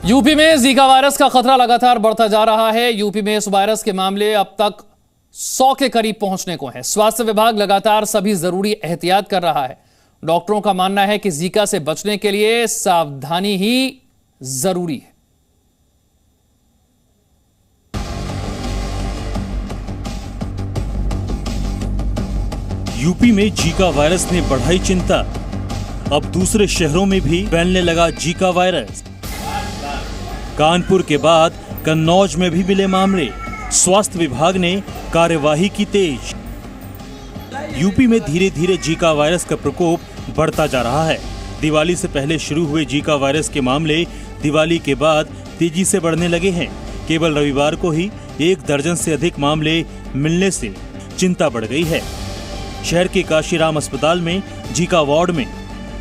UP में Zika virus का खतरा लगातार बढ़ता जा रहा है। यूपी में इस वायरस के मामले अब तक 100 के करीब पहुंचने को हैं। स्वास्थ्य विभाग लगातार सभी जरूरी एहतियात कर रहा है। डॉक्टरों का मानना है कि जीका से बचने के लिए सावधानी ही जरूरी है। यूपी में जीका वायरस ने बढ़ाई चिंता। अब दूसरे शहरों में भी फैलने लगा जीका वायरस। कानपुर के बाद कन्नौज में भी मिले मामले। स्वास्थ्य विभाग ने कार्यवाही की तेज। यूपी में धीरे धीरे जीका वायरस का प्रकोप बढ़ता जा रहा है। दिवाली से पहले शुरू हुए जीका वायरस के मामले दिवाली के बाद तेजी से बढ़ने लगे हैं। केवल रविवार को ही 1 दर्जन से अधिक मामले मिलने से चिंता बढ़ गई है। शहर के काशीराम अस्पताल में जीका वार्ड में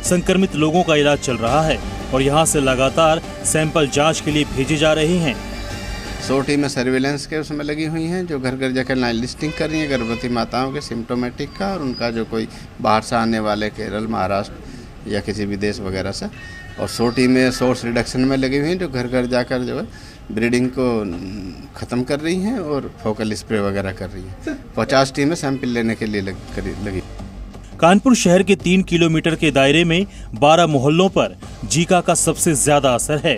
संक्रमित लोगों का इलाज चल रहा है और यहां से लगातार सैंपल जांच के लिए भेजे जा रहे हैं। 100 टीमें सर्विलेंस के उसमें लगी हुई हैं जो घर घर जाकर लाइन लिस्टिंग कर रही हैं गर्भवती माताओं के सिम्टोमेटिक का और उनका जो कोई बाहर से आने वाले केरल, महाराष्ट्र या किसी विदेश वगैरह से। और 100 टीमें सोर्स रिडक्शन में लगी हुई हैं जो घर घर जाकर जो है ब्रीडिंग को ख़त्म कर रही हैं और फोकल स्प्रे वगैरह कर रही हैं। 50 टीमें सैंपल लेने के लिए लगी। कानपुर शहर के 3 किलोमीटर के दायरे में 12 मोहल्लों पर जीका का सबसे ज्यादा असर है।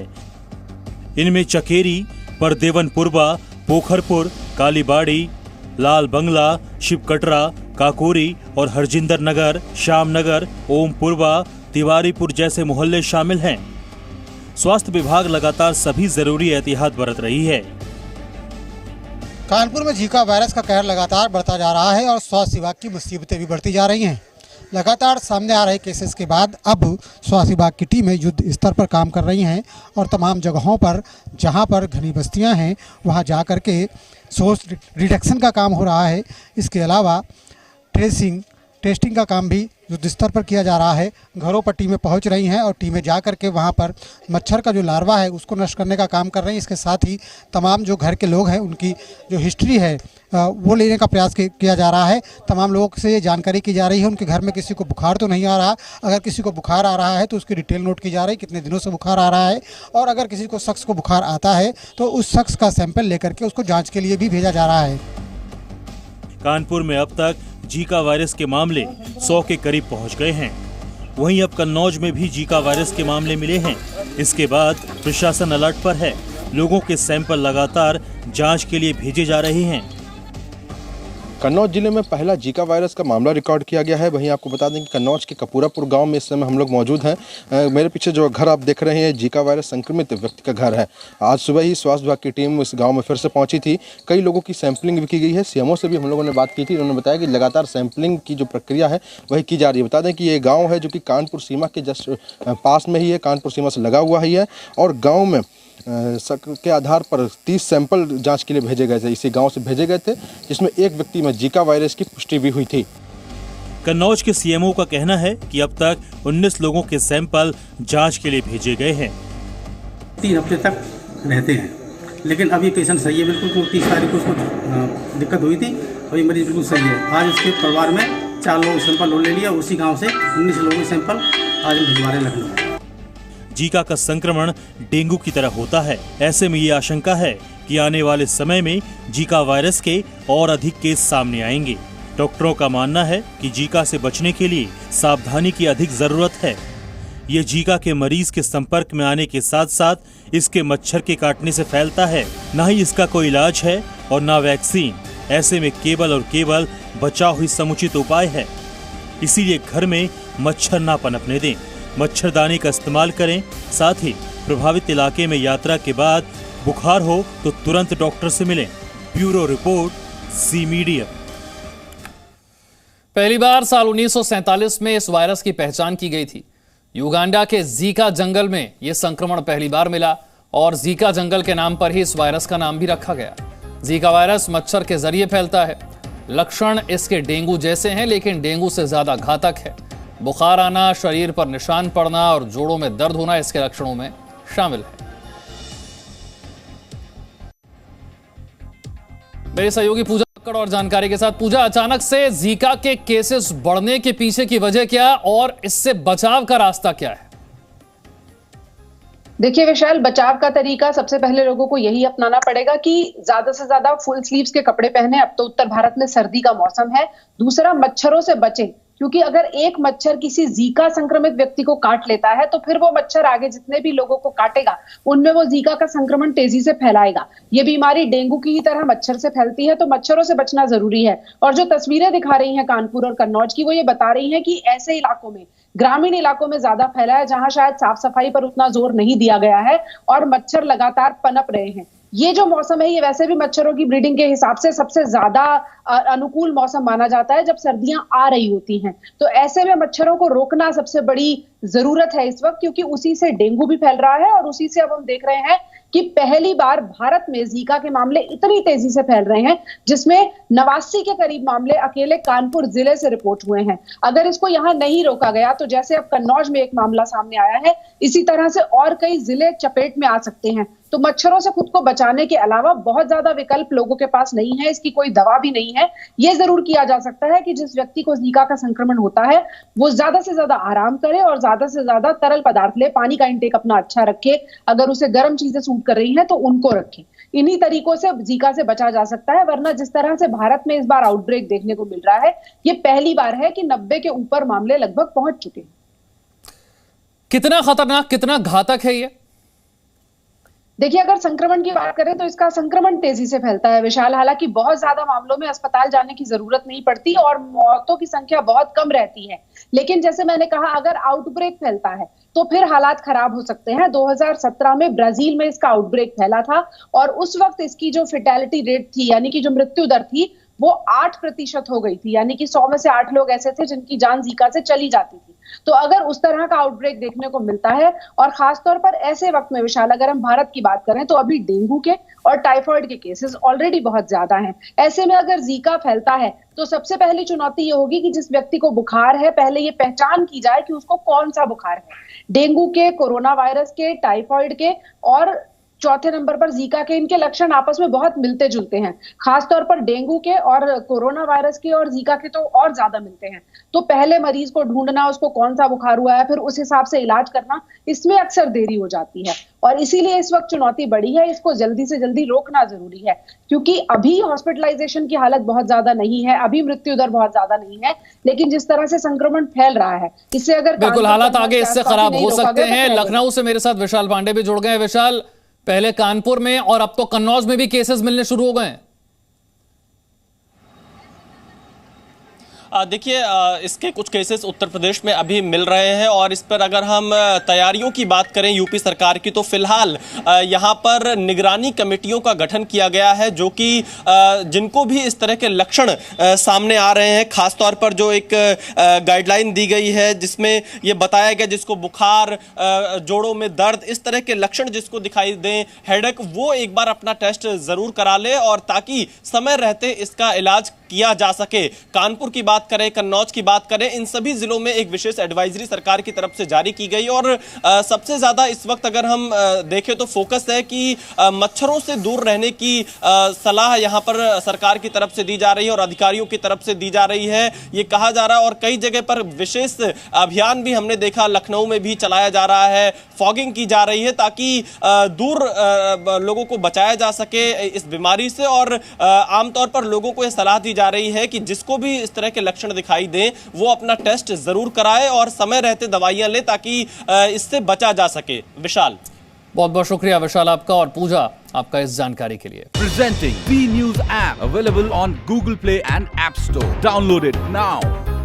इनमें चकेरी, परदेवनपुरबा, पोखरपुर, कालीबाड़ी, लाल बंगला, शिवकटरा, काकोरी और हरजिंदर नगर, श्यामनगर, ओमपुरबा, तिवारीपुर जैसे मोहल्ले शामिल हैं। स्वास्थ्य विभाग लगातार सभी जरूरी एहतियात बरत रही है। कानपुर में जीका वायरस का कहर लगातार बढ़ता जा रहा है और स्वास्थ्य विभाग की मुसीबतें भी बढ़ती जा रही हैं। लगातार सामने आ रहे केसेस के बाद अब स्वास्थ्य विभाग की टीमें युद्ध स्तर पर काम कर रही हैं और तमाम जगहों पर जहां पर घनी बस्तियां हैं वहां जा कर के सोर्स रिडक्शन का काम हो रहा है। इसके अलावा टेस्टिंग का काम भी युद्ध स्तर पर किया जा रहा है। घरों पर टीमें पहुंच रही हैं और टीमें जा कर के वहां पर मच्छर का जो लार्वा है उसको नष्ट करने का काम कर रही हैं। इसके साथ ही तमाम जो घर के लोग हैं उनकी जो हिस्ट्री है वो लेने का प्रयास किया जा रहा है। तमाम लोगों से ये जानकारी की जा रही है उनके घर में किसी को बुखार तो नहीं आ रहा। अगर किसी को बुखार आ रहा है तो उसकी डिटेल नोट की जा रही है, कितने दिनों से बुखार आ रहा है, और अगर किसी को शख्स को बुखार आता है तो उस शख्स का सैंपल लेकर के उसको जाँच के लिए भी भेजा जा रहा है। कानपुर में अब तक जीका वायरस के मामले 100 के करीब पहुंच गए हैं। वहीं अब कन्नौज में भी जीका वायरस के मामले मिले हैं। इसके बाद प्रशासन अलर्ट पर है। लोगों के सैंपल लगातार जांच के लिए भेजे जा रहे हैं। कन्नौज जिले में पहला जीका वायरस का मामला रिकॉर्ड किया गया है। वहीं आपको बता दें कि कन्नौज के कपूरापुर गांव में इस समय हम लोग मौजूद हैं। मेरे पीछे जो घर आप देख रहे हैं जीका वायरस संक्रमित व्यक्ति का घर है। आज सुबह ही स्वास्थ्य विभाग की टीम इस गांव में फिर से पहुंची थी। कई लोगों की सैंपलिंग भी की गई है। सीएमओ से भी हम लोगों ने बात की थी। उन्होंने बताया कि लगातार सैंपलिंग की जो प्रक्रिया है वही की जा रही है। बता दें कि ये गाँव है जो कि कानपुर सीमा के जस्ट पास में ही है, कानपुर सीमा से लगा हुआ ही है। और गाँव में के आधार पर 30 सैंपल जांच के लिए भेजे गए थे। इसी गांव से भेजे गए थे जिसमें एक व्यक्ति में जीका वायरस की पुष्टि भी हुई थी। कन्नौज के सीएमओ का कहना है कि अब तक 19 लोगों के सैंपल जांच के लिए भेजे गए हैं। 3 हफ्ते तक रहते हैं, लेकिन अब ये पेशेंट सही है बिल्कुल। 30 तारीख को उसको दिक्कत हुई थी और ये मरीज बिल्कुल सही है। आज उसके परिवार में 4 लोगों सैंपल ले लिया। उसी गाँव से 19 लोगों के सैंपल आज हम भिजवा रहे हैं लखनऊ। जीका का संक्रमण डेंगू की तरह होता है। ऐसे में ये आशंका है कि आने वाले समय में जीका वायरस के और अधिक केस सामने आएंगे। डॉक्टरों का मानना है कि जीका से बचने के लिए सावधानी की अधिक जरूरत है। ये जीका के मरीज के संपर्क में आने के साथ साथ इसके मच्छर के काटने से फैलता है। न ही इसका कोई इलाज है और न वैक्सीन। ऐसे में केवल और केवल बचाव ही समुचित उपाय है। इसीलिए घर में मच्छर ना पनपने दें, मच्छरदानी का इस्तेमाल करें। साथ ही प्रभावित इलाके में यात्रा के बाद बुखार हो तो तुरंत डॉक्टर से मिलें। Bureau report, C media. पहली बार साल 1947 में इस वायरस की पहचान की गई थी। युगांडा के जीका जंगल में यह संक्रमण पहली बार मिला और जीका जंगल के नाम पर ही इस वायरस का नाम भी रखा गया। जीका वायरस मच्छर के जरिए फैलता है। लक्षण इसके डेंगू जैसे हैं, लेकिन डेंगू से ज्यादा घातक है। बुखार आना, शरीर पर निशान पड़ना और जोड़ों में दर्द होना इसके लक्षणों में शामिल है। मेरे सहयोगी पूजा और जानकारी के साथ। पूजा, अचानक से जीका के केसेस बढ़ने के पीछे की वजह क्या और इससे बचाव का रास्ता क्या है? देखिए विशाल, बचाव का तरीका सबसे पहले लोगों को यही अपनाना पड़ेगा कि ज्यादा से ज्यादा फुल स्लीव्स के कपड़े पहने। अब तो उत्तर भारत में सर्दी का मौसम है। दूसरा, मच्छरों से बचें, क्योंकि अगर एक मच्छर किसी जीका संक्रमित व्यक्ति को काट लेता है तो फिर वो मच्छर आगे जितने भी लोगों को काटेगा उनमें वो जीका का संक्रमण तेजी से फैलाएगा। ये बीमारी डेंगू की ही तरह मच्छर से फैलती है, तो मच्छरों से बचना जरूरी है। और जो तस्वीरें दिखा रही हैं कानपुर और कन्नौज की, वो ये बता रही हैं कि ऐसे इलाकों में, ग्रामीण इलाकों में ज्यादा फैला है जहां शायद साफ सफाई पर उतना जोर नहीं दिया गया है और मच्छर लगातार पनप रहे हैं। ये जो मौसम है ये वैसे भी मच्छरों की ब्रीडिंग के हिसाब से सबसे ज्यादा अनुकूल मौसम माना जाता है जब सर्दियां आ रही होती हैं। तो ऐसे में मच्छरों को रोकना सबसे बड़ी जरूरत है इस वक्त, क्योंकि उसी से डेंगू भी फैल रहा है और उसी से अब हम देख रहे हैं कि पहली बार भारत में जीका के मामले इतनी तेजी से फैल रहे हैं, जिसमें 89 के करीब मामले अकेले कानपुर जिले से रिपोर्ट हुए हैं। अगर इसको यहां नहीं रोका गया तो जैसे अब कन्नौज में एक मामला सामने आया है, इसी तरह से और कई जिले चपेट में आ सकते हैं। तो मच्छरों से खुद को बचाने के अलावा बहुत ज्यादा विकल्प लोगों के पास नहीं है, इसकी कोई दवा भी नहीं है। यह जरूर किया जा सकता है कि जिस व्यक्ति को जीका का संक्रमण होता है वो ज्यादा से ज्यादा आराम करे और ज्यादा से ज्यादा तरल पदार्थ ले, पानी का इंटेक अपना अच्छा रखे, अगर उसे गर्म चीजें सूट कर रही हैं तो उनको रखें। इन्हीं तरीकों से जीका से बचा जा सकता है, वरना जिस तरह से भारत में इस बार आउटब्रेक देखने को मिल रहा है, ये पहली बार है कि 90 के ऊपर मामले लगभग पहुंच चुके हैं। कितना खतरनाक, कितना घातक है ये? देखिए, अगर संक्रमण की बात करें तो इसका संक्रमण तेजी से फैलता है विशाल। हालांकि बहुत ज्यादा मामलों में अस्पताल जाने की जरूरत नहीं पड़ती और मौतों की संख्या बहुत कम रहती है, लेकिन जैसे मैंने कहा, अगर आउटब्रेक फैलता है तो फिर हालात खराब हो सकते हैं। 2017 में ब्राजील में इसका आउटब्रेक फैला था और उस वक्त इसकी जो फेटेलिटी रेट थी, यानी कि जो मृत्यु दर थी, वो 8% हो गई थी। यानी कि 100 में से 8 लोग ऐसे थे जिनकी जान जीका से चली जाती थी। तो अगर उस तरह का आउटब्रेक देखने को मिलता है, और खासतौर पर ऐसे वक्त में विशाल, अगर हम भारत की बात करें तो अभी डेंगू के और टाइफाइड के केसेस ऑलरेडी बहुत ज्यादा हैं। ऐसे में अगर जीका फैलता है तो सबसे पहली चुनौती ये होगी कि जिस व्यक्ति को बुखार है, पहले ये पहचान की जाए कि उसको कौन सा बुखार है। डेंगू के, कोरोना वायरस के, टाइफाइड के और चौथे नंबर पर जीका के, इनके लक्षण आपस में बहुत मिलते जुलते हैं। खासतौर पर डेंगू के और कोरोना वायरस के और जीका के तो और ज्यादा मिलते हैं। तो पहले मरीज को ढूंढना, उसको कौन सा बुखार हुआ है, फिर उस हिसाब से इलाज करना, इसमें अक्सर देरी हो जाती है और इसीलिए इस वक्त चुनौती बड़ी है। इसको जल्दी से जल्दी रोकना जरूरी है, क्योंकि अभी हॉस्पिटलाइजेशन की हालत बहुत ज्यादा नहीं है, अभी मृत्यु दर बहुत ज्यादा नहीं है, लेकिन जिस तरह से संक्रमण फैल रहा है, इससे अगर बिल्कुल हालात आगे इससे खराब हो सकते हैं। लखनऊ से मेरे साथ विशाल पांडे भी जुड़ गए हैं। विशाल, पहले कानपुर में और अब तो कन्नौज में भी केसेस मिलने शुरू हो गए हैं। देखिए, इसके कुछ केसेस उत्तर प्रदेश में अभी मिल रहे हैं और इस पर अगर हम तैयारियों की बात करें यूपी सरकार की, तो फिलहाल यहाँ पर निगरानी कमेटियों का गठन किया गया है, जो कि जिनको भी इस तरह के लक्षण सामने आ रहे हैं, खासतौर पर जो एक गाइडलाइन दी गई है जिसमें ये बताया गया जिसको बुखार, जोड़ों में दर्द, इस तरह के लक्षण जिसको दिखाई दें, हेडेक, वो एक बार अपना टेस्ट जरूर करा ले और ताकि समय रहते इसका इलाज किया जा सके। कानपुर की बात करें, कन्नौज की बात करें, इन सभी जिलों में एक विशेष एडवाइजरी सरकार की तरफ से जारी की गई और सबसे ज्यादा इस वक्त अगर हम देखें तो फोकस है कि मच्छरों से दूर रहने की सलाह यहां पर सरकार की तरफ से दी जा रही है और अधिकारियों की तरफ से दी जा रही है, ये कहा जा रहा है। और कई जगह पर विशेष अभियान भी हमने देखा, लखनऊ में भी चलाया जा रहा है, फॉगिंग की जा रही है ताकि दूर लोगों को बचाया जा सके इस बीमारी से। और आमतौर पर लोगों को यह सलाह दी जा रही है कि जिसको भी इस तरह के लक्षण दिखाई दें वो अपना टेस्ट जरूर कराए और समय रहते दवाइयां ले ताकि इससे बचा जा सके। विशाल, बहुत बहुत शुक्रिया विशाल आपका और पूजा आपका इस जानकारी के लिए। Presenting B News app available on Google Play and App Store. Download it now.